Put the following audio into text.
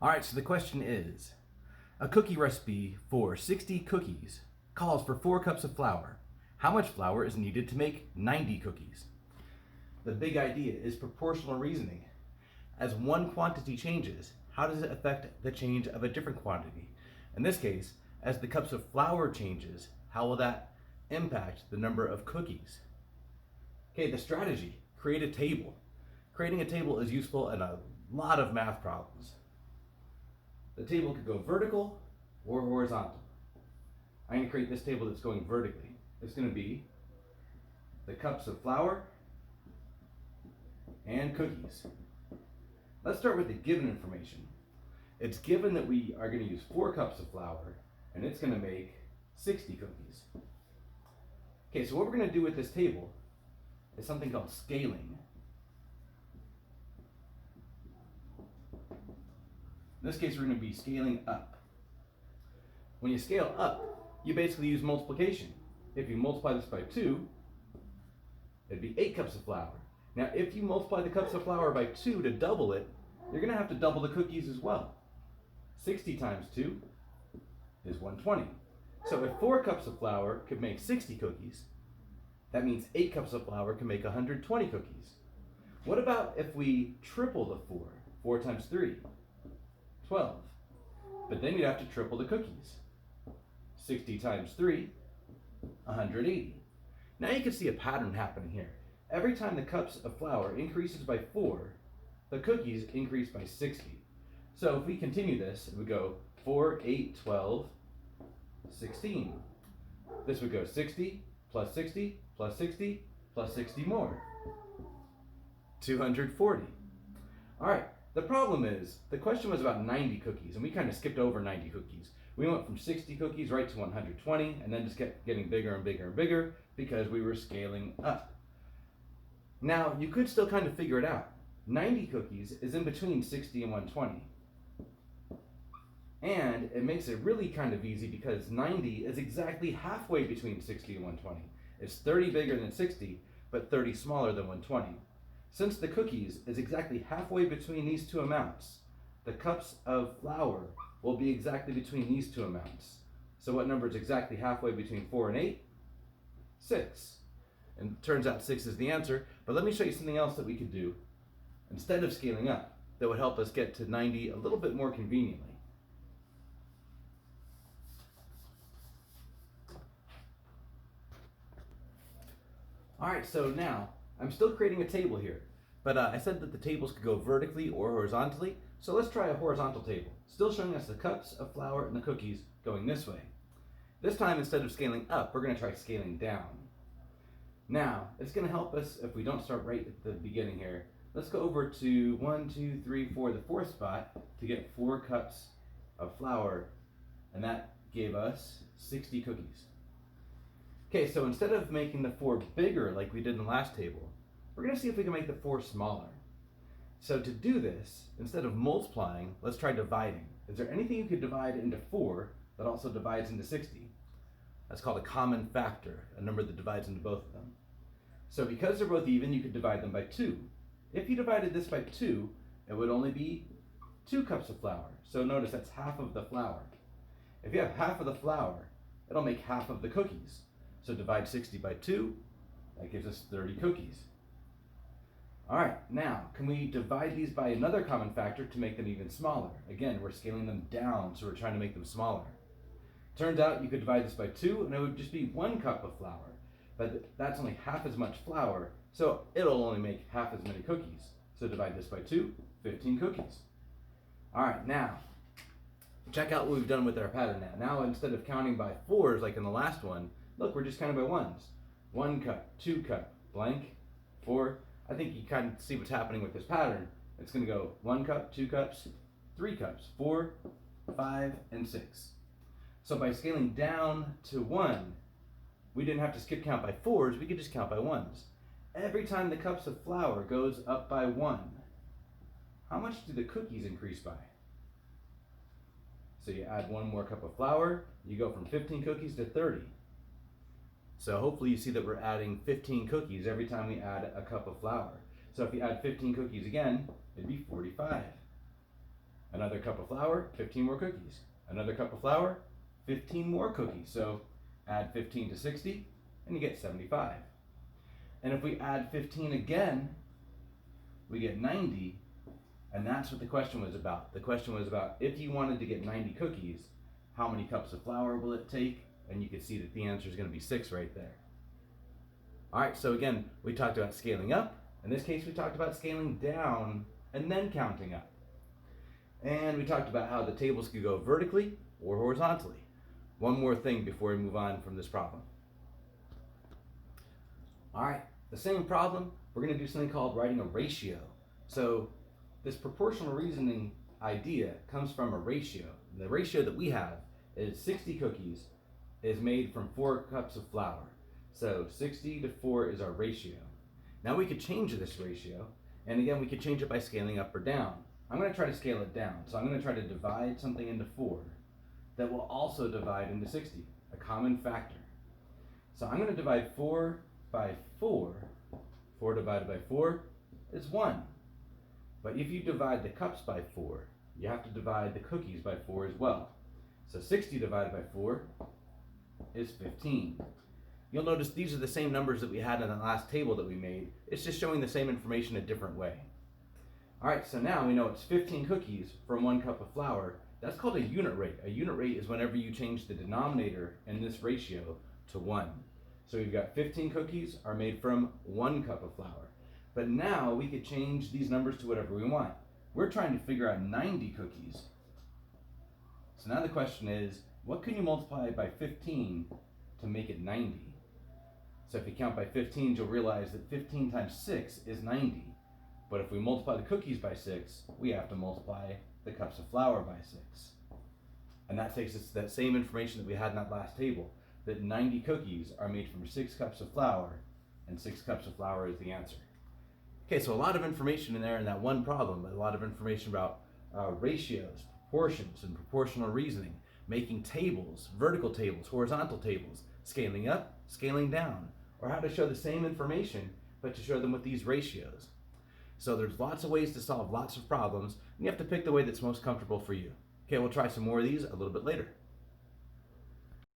All right, so the question is, a cookie recipe for 60 cookies calls for 4 cups of flour. How much flour is needed to make 90 cookies? The big idea is proportional reasoning. As one quantity changes, how does it affect the change of a different quantity? In this case, as the cups of flour changes, how will that impact the number of cookies? Okay, the strategy, create a table. Creating a table is useful in a lot of math problems. The table could go vertical or horizontal. I'm going to create this table that's going vertically. It's going to be the cups of flour and cookies. Let's start with the given information. It's given that we are going to use 4 cups of flour and it's going to make 60 cookies. Okay, so what we're going to do with this table is something called scaling. In this case, we're going to be scaling up. When you scale up, you basically use multiplication. If you multiply this by 2, it'd be 8 cups of flour. Now, if you multiply the cups of flour by 2 to double it, you're going to have to double the cookies as well. 60 times 2 is 120. So if 4 cups of flour could make 60 cookies, that means 8 cups of flour can make 120 cookies. What about if we triple the 4? 4 times 3, 12. But then you'd have to triple the cookies. 60 times 3, 180. Now you can see a pattern happening here. Every time the cups of flour increases by 4, the cookies increase by 60. So if we continue this, it would go 4, 8, 12, 16. This would go 60 plus 60 plus 60 plus 60 more. 240. All right, the problem is the question was about 90 cookies and we kind of skipped over 90 cookies. We went from 60 cookies right to 120 and then just kept getting bigger and bigger and bigger because we were scaling up. Now, you could still kind of figure it out. 90 cookies is in between 60 and 120. And it makes it really kind of easy because 90 is exactly halfway between 60 and 120. It's 30 bigger than 60, but 30 smaller than 120. Since the cookies is exactly halfway between these two amounts, the cups of flour will be exactly between these two amounts. So what number is exactly halfway between 4 and 8? 6. And it turns out 6 is the answer, but let me show you something else that we could do instead of scaling up that would help us get to 90 a little bit more conveniently. All right, so now I'm still creating a table here, but I said that the tables could go vertically or horizontally, so let's try a horizontal table, still showing us the cups of flour and the cookies going this way. This time, instead of scaling up, we're going to try scaling down. Now, it's going to help us if we don't start right at the beginning here. Let's go over to 1, 2, 3, 4, the 4th spot to get 4 cups of flour, and that gave us 60 cookies. Okay, so instead of making the 4 bigger like we did in the last table, we're going to see if we can make the 4 smaller. So to do this, instead of multiplying, let's try dividing. Is there anything you could divide into 4 that also divides into 60? That's called a common factor, a number that divides into both of them. So because they're both even, you could divide them by 2. If you divided this by 2, it would only be 2 cups of flour. So notice that's half of the flour. If you have half of the flour, it'll make half of the cookies. So divide 60 by 2, that gives us 30 cookies. All right, now, can we divide these by another common factor to make them even smaller? Again, we're scaling them down, so we're trying to make them smaller. Turns out you could divide this by 2, and it would just be 1 cup of flour. But that's only half as much flour, so it'll only make half as many cookies. So divide this by 2, 15 cookies. All right, now, check out what we've done with our pattern now. Now, instead of counting by 4s like in the last one, look, we're just counting by 1s. 1 cup, 2 cup, blank, 4. I think you kind of see what's happening with this pattern. It's going to go 1 cup, 2 cups, 3 cups, 4, 5, and 6. So by scaling down to 1, we didn't have to skip count by 4s, we could just count by 1s. Every time the cups of flour goes up by 1, how much do the cookies increase by? So you add 1 more cup of flour, you go from 15 cookies to 30. So hopefully you see that we're adding 15 cookies every time we add a cup of flour. So if you add 15 cookies again, it'd be 45. Another cup of flour, 15 more cookies. Another cup of flour, 15 more cookies. So add 15 to 60 and you get 75. And if we add 15 again, we get 90, and that's what the question was about. The question was about if you wanted to get 90 cookies, how many cups of flour will it take? And you can see that the answer is going to be 6 right there. All right, so again, we talked about scaling up. In this case, we talked about scaling down and then counting up. And we talked about how the tables could go vertically or horizontally. One more thing before we move on from this problem. All right, the same problem, we're going to do something called writing a ratio. So this proportional reasoning idea comes from a ratio. The ratio that we have is 60 cookies is made from 4 cups of flour. So 60 to 4 is our ratio. Now we could change this ratio, and again we could change it by scaling up or down. I'm going to try to scale it down. So I'm going to try to divide something into 4 that will also divide into 60, a common factor. So I'm going to divide 4 by 4. 4 divided by 4 is 1. But if you divide the cups by 4, you have to divide the cookies by 4 as well. So 60 divided by 4 is 15. You'll notice these are the same numbers that we had in the last table that we made. It's just showing the same information a different way. All right, so now we know it's 15 cookies from 1 cup of flour. That's called a unit rate. A unit rate is whenever you change the denominator in this ratio to 1. So we've got 15 cookies are made from 1 cup of flour. But now we could change these numbers to whatever we want. We're trying to figure out 90 cookies. So now the question is, what can you multiply by 15 to make it 90? So if you count by 15, you'll realize that 15 times 6 is 90. But if we multiply the cookies by 6, we have to multiply the cups of flour by 6. And that takes us to that same information that we had in that last table, that 90 cookies are made from 6 cups of flour, and 6 cups of flour is the answer. Okay, so a lot of information in there in that one problem, a lot of information about ratios, proportions, and proportional reasoning, making tables, vertical tables, horizontal tables, scaling up, scaling down, or how to show the same information, but to show them with these ratios. So there's lots of ways to solve lots of problems, and you have to pick the way that's most comfortable for you. Okay, we'll try some more of these a little bit later.